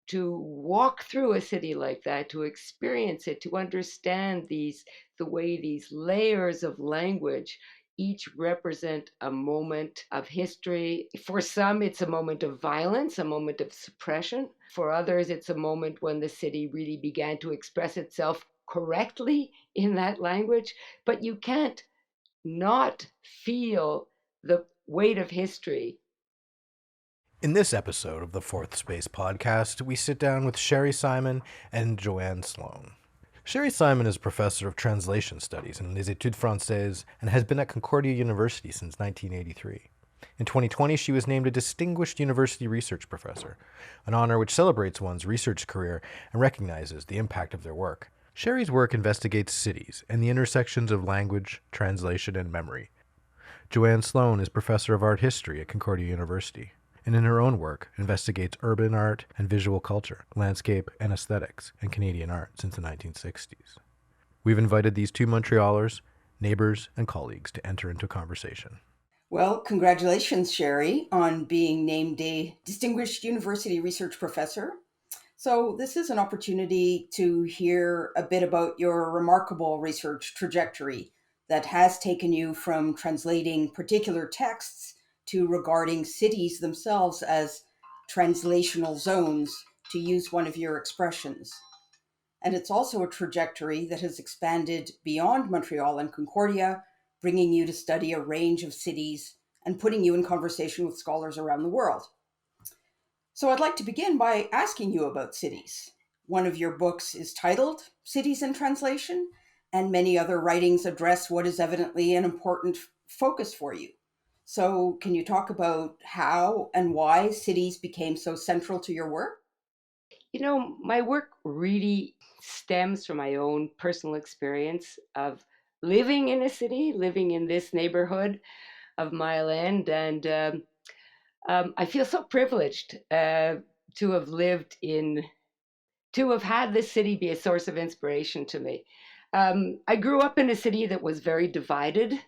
to walk through a city like that, to experience it, to understand the way these layers of language each represent a moment of history. For some, it's a moment of violence, a moment of suppression. For others, it's a moment when the city really began to express itself correctly in that language. But you can't not feel the weight of history. In this episode of the Fourth Space podcast, we sit down with Sherry Simon and Johanne Sloan. Sherry Simon is professor of translation studies in Les Études Françaises and has been at Concordia University since 1983. In 2020, she was named a Distinguished University Research Professor, an honor which celebrates one's research career and recognizes the impact of their work. Sherry's work investigates cities and the intersections of language, translation, and memory. Johanne Sloan is professor of art history at Concordia University, and in her own work investigates urban art and visual culture, landscape and aesthetics, and Canadian art since the 1960s. We've invited these two Montrealers, neighbors, and colleagues to enter into conversation. Well, congratulations, Sherry, on being named a Distinguished University Research Professor. So, this is an opportunity to hear a bit about your remarkable research trajectory that has taken you from translating particular texts to regarding cities themselves as translational zones, to use one of your expressions. And it's also a trajectory that has expanded beyond Montreal and Concordia, bringing you to study a range of cities and putting you in conversation with scholars around the world. So I'd like to begin by asking you about cities. One of your books is titled Cities in Translation, and many other writings address what is evidently an important focus for you. So, can you talk about how and why cities became so central to your work? You know, my work really stems from my own personal experience of living in a city, living in this neighborhood of Mile End. And I feel so privileged to have lived in, to have had this city be a source of inspiration to me. I grew up in a city that was very divided,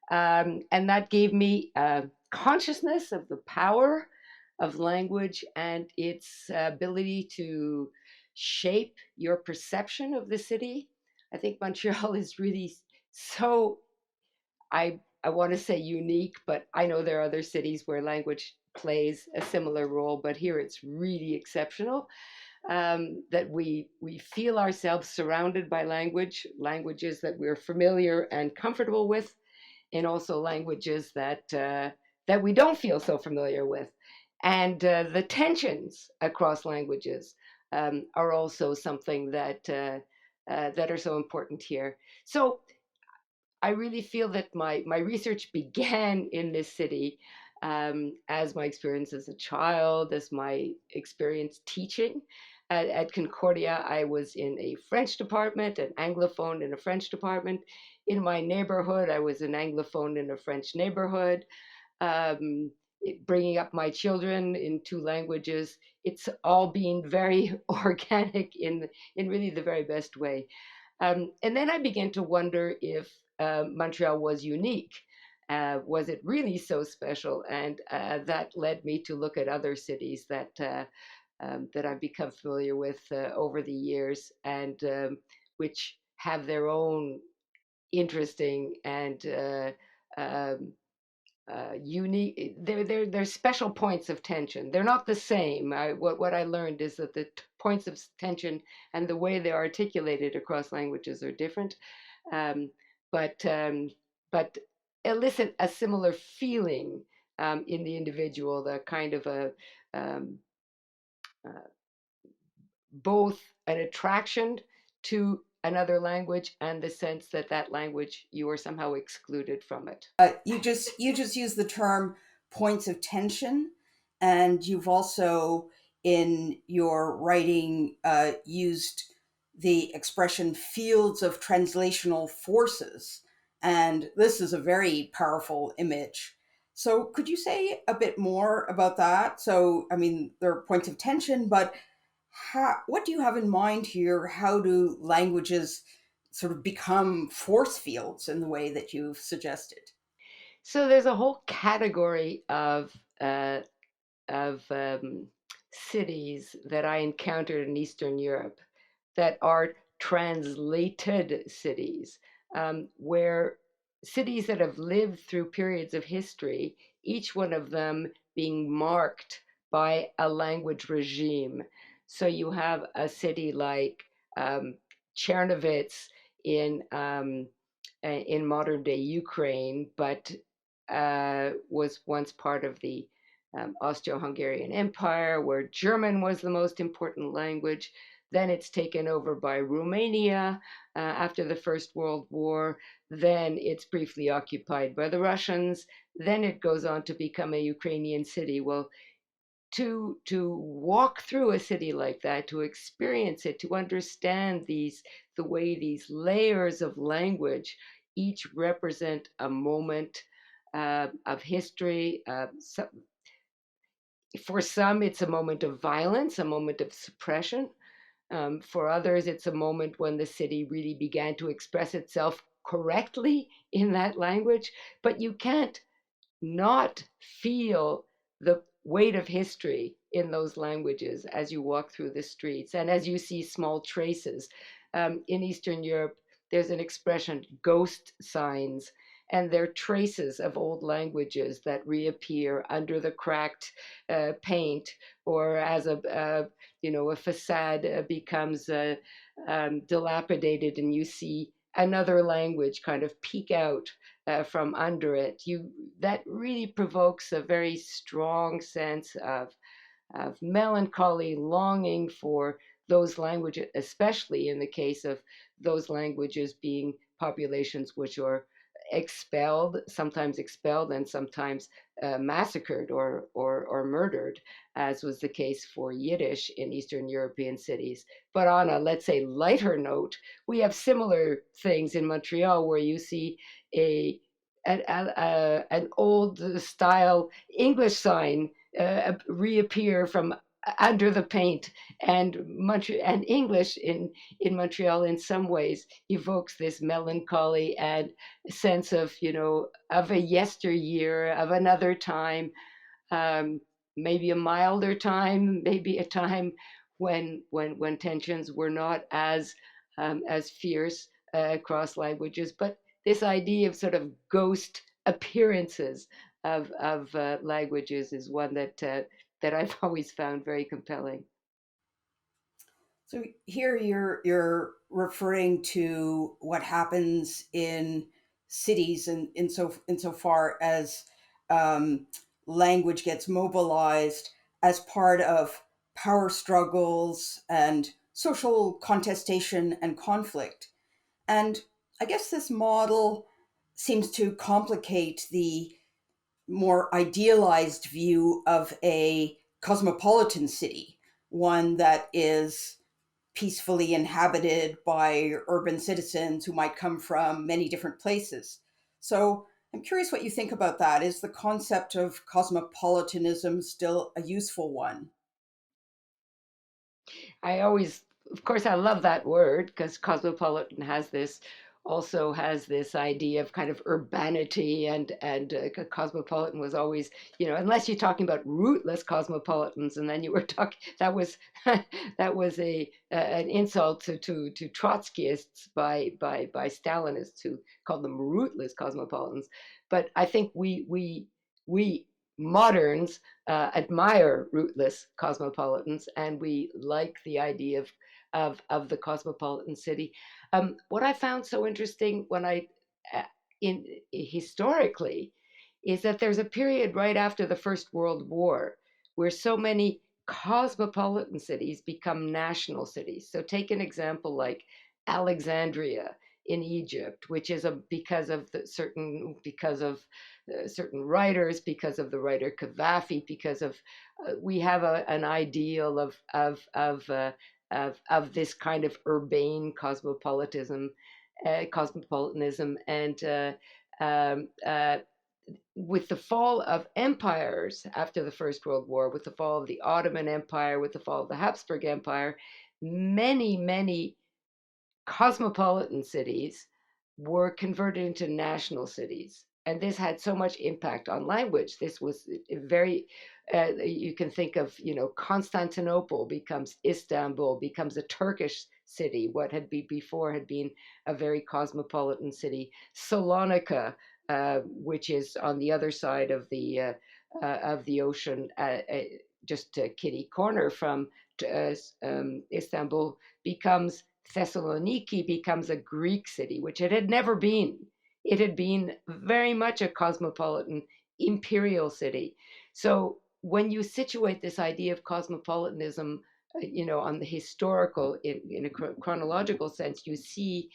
and that gave me consciousness of the power of language and its ability to shape your perception of the city. I think Montreal is really so, I want to say unique, but I know there are other cities where language plays a similar role, but here it's really exceptional. That we feel ourselves surrounded by languages that we're familiar and comfortable with, and also languages that we don't feel so familiar with. And the tensions across languages are also something that are so important here. So I really feel that my research began in this city as my experience as a child, as my experience teaching. At Concordia, I was in a French department, an Anglophone in a French department. In my neighborhood, I was an Anglophone in a French neighborhood. Bringing up my children in two languages, it's all been very organic in really the very best way. And then I began to wonder if Montreal was unique. Was it really so special? And that led me to look at other cities that I've become familiar with over the years, and which have their own interesting and um, unique. They're special points of tension. They're not the same. What I learned is that the points of tension and the way they're articulated across languages are different, um, but um, but elicit a similar feeling in the individual. The kind of a um, uh, both an attraction to another language and the sense that that language you are somehow excluded from it. You just use the term points of tension, and you've also in your writing used the expression fields of translational forces, and this is a very powerful image. So could you say a bit more about that? So I mean, there are points of tension, but what do you have in mind here? How do languages sort of become force fields in the way that you've suggested? So there's a whole category of cities that I encountered in Eastern Europe that are translated cities, where cities that have lived through periods of history, each one of them being marked by a language regime. So you have a city like um, Chernovitz in modern day Ukraine, but was once part of the Austro-Hungarian Empire, where German was the most important language. Then it's taken over by Romania after the First World War. Then it's briefly occupied by the Russians. Then it goes on to become a Ukrainian city. Well, to walk through a city like that, to experience it, to understand the way these layers of language each represent a moment of history. So for some, it's a moment of violence, a moment of suppression. For others, it's a moment when the city really began to express itself correctly in that language. But you can't not feel the weight of history in those languages as you walk through the streets and as you see small traces. In Eastern Europe, there's an expression, ghost signs, and they're traces of old languages that reappear under the cracked paint, or as a facade becomes dilapidated, and you see another language kind of peek out from under it. That really provokes a very strong sense of melancholy, longing for those languages, especially in the case of those languages being populations which are expelled and sometimes massacred or murdered, as was the case for Yiddish in Eastern European cities. But on a, let's say, lighter note, we have similar things in Montreal, where you see a an old style English sign reappear from under the paint, and English in Montreal in some ways evokes this melancholy and sense of of a yesteryear, of another time, um, maybe a milder time, maybe a time when tensions were not as fierce across languages. But this idea of sort of ghost appearances of languages is one that I've always found very compelling. So here you're referring to what happens in cities, and insofar as um, language gets mobilized as part of power struggles and social contestation and conflict. And I guess this model seems to complicate the more idealized view of a cosmopolitan city, one that is peacefully inhabited by urban citizens who might come from many different places. So I'm curious what you think about that. Is the concept of cosmopolitanism still a useful one? I always, of course, I love that word, because cosmopolitan also has this idea of kind of urbanity, and cosmopolitan was always, unless you're talking about rootless cosmopolitans, and then you were talking, that was that was an insult to Trotskyists by Stalinists, who called them rootless cosmopolitans. But I think we moderns admire rootless cosmopolitans, and we like the idea of the cosmopolitan city. What I found so interesting when uh, in historically, is that there's a period right after the First World War where so many cosmopolitan cities become national cities. So take an example like Alexandria in Egypt, which is because of certain writers, because of the writer Cavafy, because of we have an ideal of this kind of urbane cosmopolitanism, and um, uh, with the fall of empires after the First World War, with the fall of the Ottoman Empire, with the fall of the Habsburg Empire, many cosmopolitan cities were converted into national cities. And this had so much impact on language. This was very You can think of, Constantinople becomes Istanbul, becomes a Turkish city. What had been before had been a very cosmopolitan city. Salonika, which is on the other side of the ocean, just a kitty corner from Istanbul, becomes Thessaloniki, becomes a Greek city, which it had never been. It had been very much a cosmopolitan imperial city. So when you situate this idea of cosmopolitanism, on the historical, in a chronological sense, you see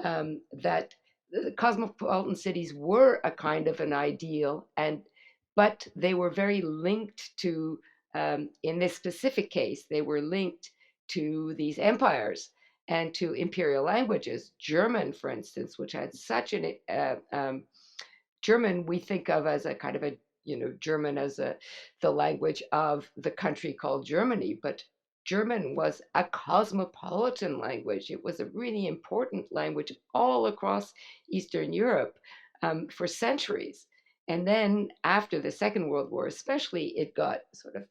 that the cosmopolitan cities were a kind of an ideal, but they were very linked to, in this specific case, they were linked to these empires and to imperial languages. German, for instance, which had such an German we think of as a kind of a, German as the language of the country called Germany, but German was a cosmopolitan language. It was a really important language all across Eastern Europe for centuries. And then after the Second World War, especially, it got sort of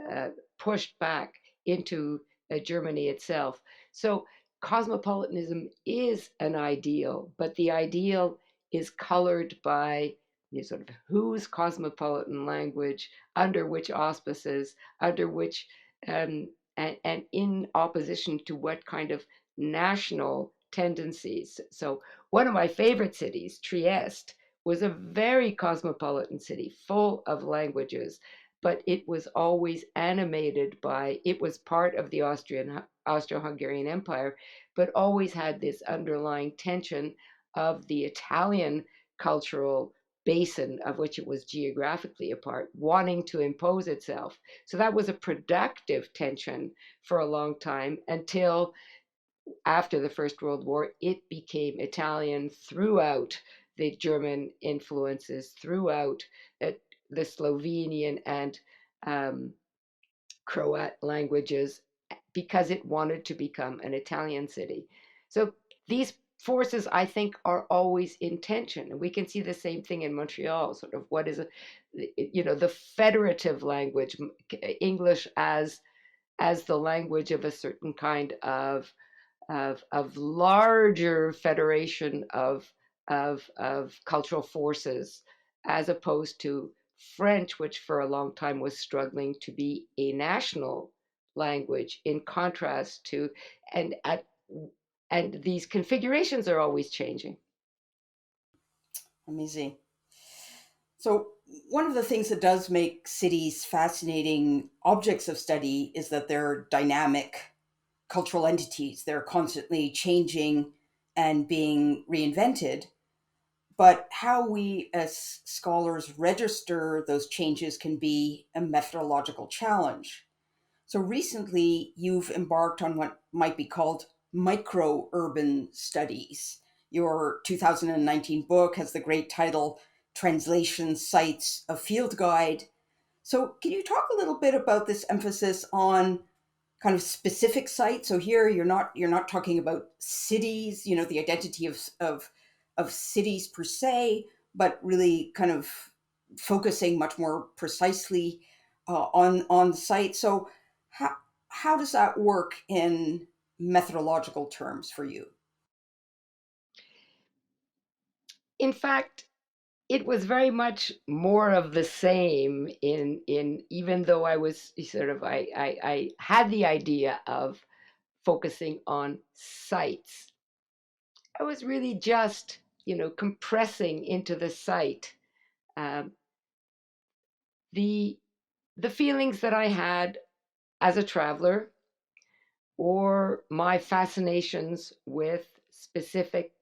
uh, pushed back into Germany itself. So cosmopolitanism is an ideal, but the ideal is colored by sort of whose cosmopolitan language, under which auspices, under which, and in opposition to what kind of national tendencies. So, one of my favorite cities, Trieste, was a very cosmopolitan city, full of languages, but it was always animated by, it was part of the Austro-Hungarian Empire, but always had this underlying tension of the Italian cultural basin of which it was geographically a part, wanting to impose itself. So that was a productive tension for a long time until after the First World War, it became Italian throughout the German influences, throughout uh, the Slovenian and um, Croat languages, because it wanted to become an Italian city. So these forces, I think, are always in tension. And we can see the same thing in Montreal, sort of what is, the federative language, English as the language of a certain kind of larger federation of cultural forces, as opposed to French, which for a long time was struggling to be a national language, in contrast to, and at and these configurations are always changing. Amazing. So, one of the things that does make cities fascinating objects of study is that they're dynamic cultural entities. They're constantly changing and being reinvented. But how we as scholars register those changes can be a methodological challenge. So recently, you've embarked on what might be called micro urban studies. Your 2019 book has the great title Translation Sites, a Field Guide. So, can you talk a little bit about this emphasis on kind of specific sites? So here you're not talking about cities, the identity of cities per se, but really kind of focusing much more precisely on site. So how does that work in methodological terms for you? In fact, it was very much more of the same, in even though I was sort of, I had the idea of focusing on sites. I was really just, compressing into the site um, the the feelings that I had as a traveler, or my fascinations with specific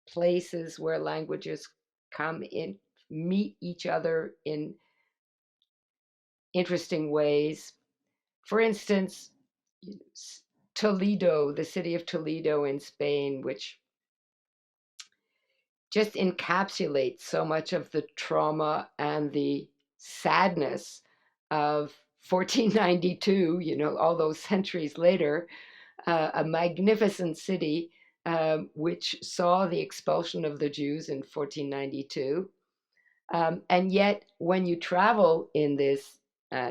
places where languages come in, meet each other in interesting ways. For instance, Toledo, the city of Toledo in Spain, which just encapsulates so much of the trauma and the sadness of 1492, all those centuries later, a magnificent city which saw the expulsion of the Jews in 1492. And yet, when you travel in this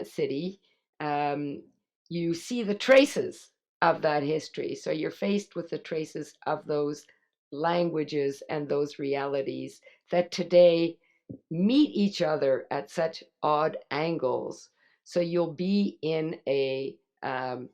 city, um, you see the traces of that history. So you're faced with the traces of those languages and those realities that today meet each other at such odd angles. So you'll be um,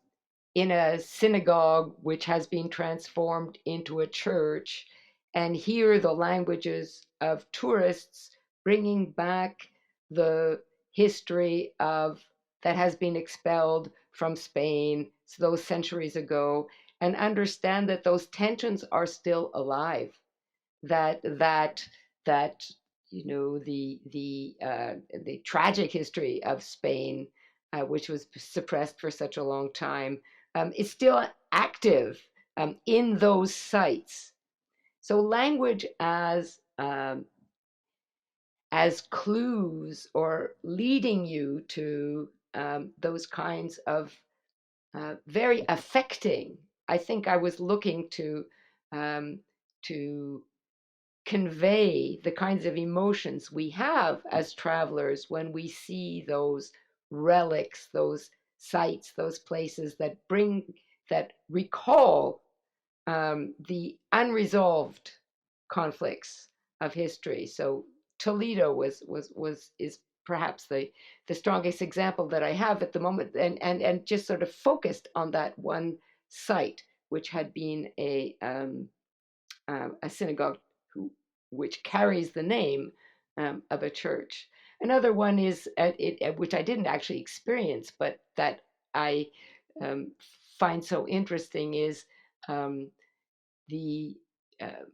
in a synagogue which has been transformed into a church and hear the languages of tourists bringing back the history of that has been expelled from Spain those centuries ago, and understand that those tensions are still alive, that the tragic history of Spain, which was suppressed for such a long time, is still active in those sites. So language as clues or leading you to those kinds of very affecting. I think I was looking um, to convey the kinds of emotions we have as travelers when we see those relics, those sites, those places that recall the unresolved conflicts of history. So Toledo is perhaps the strongest example that I have at the moment, and just sort of focused on that one site, which had been a synagogue which carries the name of a church. Another one is, which I didn't actually experience, but that I um, find so interesting, is um, the uh,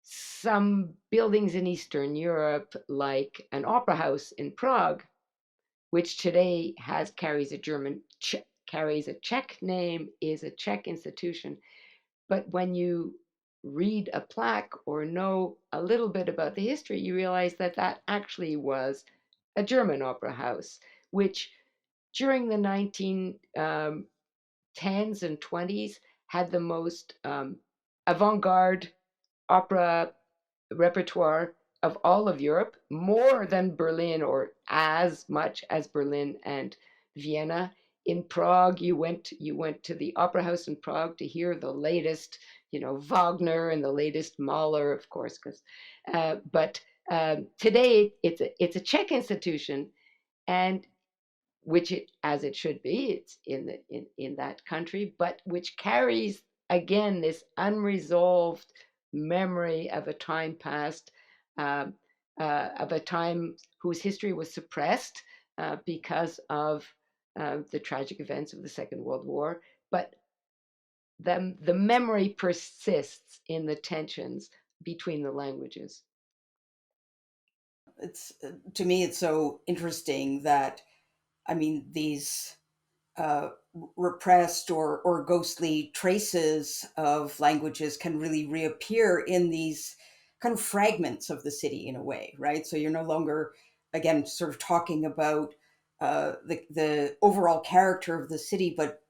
some buildings in Eastern Europe, like an opera house in Prague, which today carries a carries a Czech name, is a Czech institution. But when you read a plaque or know a little bit about the history, you realize that that actually was a German opera house, which during the 1910s and 20s had the most avant garde opera repertoire of all of Europe, more than Berlin, or as much as Berlin and Vienna. In Prague, you went to the opera house in Prague to hear the latest, Wagner and the latest Mahler, of course, because but today it's a Czech institution, and which as it should be, it's in that country, but which carries again this unresolved memory of a time past, uh, of a time whose history was suppressed because of the tragic events of the Second World War. But the memory persists in the tensions between the languages. It's to me, it's so interesting that these uh, repressed or ghostly traces of languages can really reappear in these kind of fragments of the city in a way, right? So you're no longer, again, sort of talking about the overall character of the city, but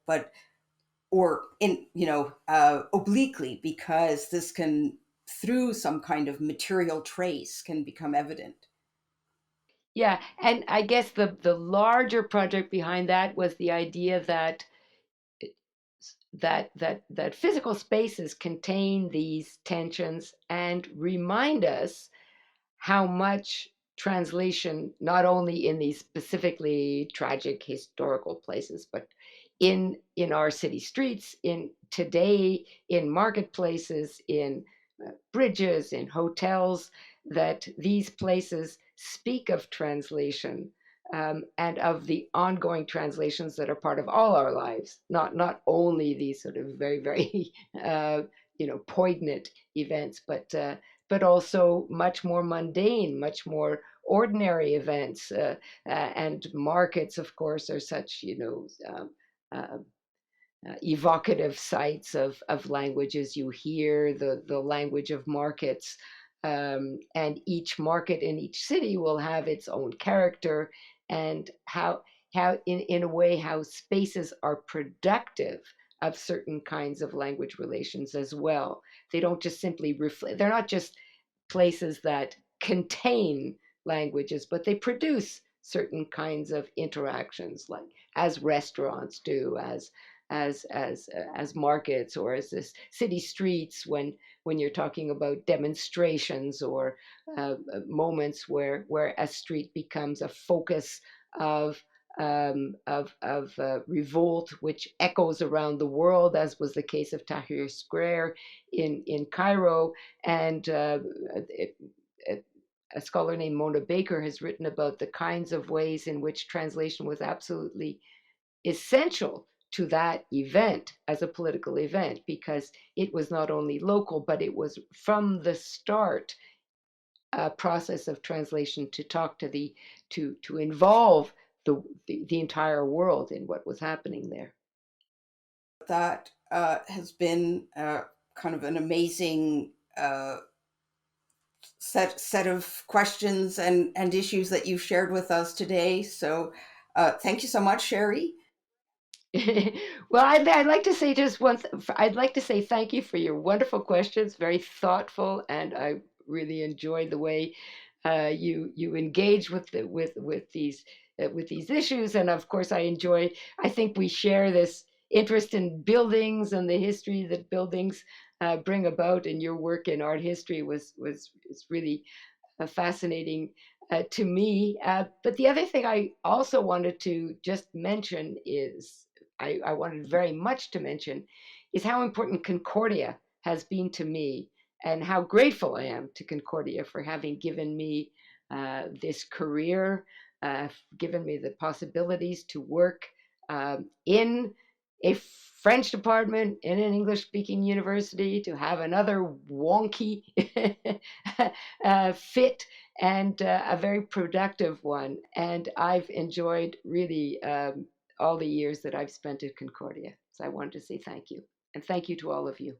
or in obliquely, because this can, through some kind of material trace, can become evident. Yeah, and I guess the larger project behind that was the idea that physical spaces contain these tensions and remind us how much translation, not only in these specifically tragic historical places, but in our city streets, in today, in marketplaces, in bridges, in hotels, that these places speak of translation, and of the ongoing translations that are part of all our lives, not only these sort of very, very poignant events, but also much more mundane, much more ordinary events. And markets, of course, are such, uh, evocative sites of languages. You hear the language of markets, and each market in each city will have its own character, and how in a way how spaces are productive of certain kinds of language relations as well. They don't just simply reflect. They're not just places that contain languages, but they produce certain kinds of interactions, like as restaurants do, as markets, or as this city streets, when you're talking about demonstrations, or moments where a street becomes a focus of revolt, which echoes around the world, as was the case of Tahrir Square in Cairo. And it, it, a scholar named Mona Baker has written about the kinds of ways in which translation was absolutely essential to that event as a political event, because it was not only local, but it was from the start a process of translation to talk to to involve the entire world in what was happening there. That has been kind of an amazing set of questions and issues that you've shared with us today. So thank you so much, Sherry. Well, I'd like to say just once. I'd like to say thank you for your wonderful questions, very thoughtful, and I really enjoyed the way you engage with these issues. And of course, I enjoy. I think we share this interest in buildings and the history that buildings bring about. And your work in art history was is really fascinating to me. But the other thing I also wanted to just mention is, I wanted very much to mention, is how important Concordia has been to me, and how grateful I am to Concordia for having given me this career, given me the possibilities to work in a French department in an English speaking university, to have another wonky fit, and a very productive one. And I've enjoyed really all the years that I've spent at Concordia. So I wanted to say thank you. And thank you to all of you.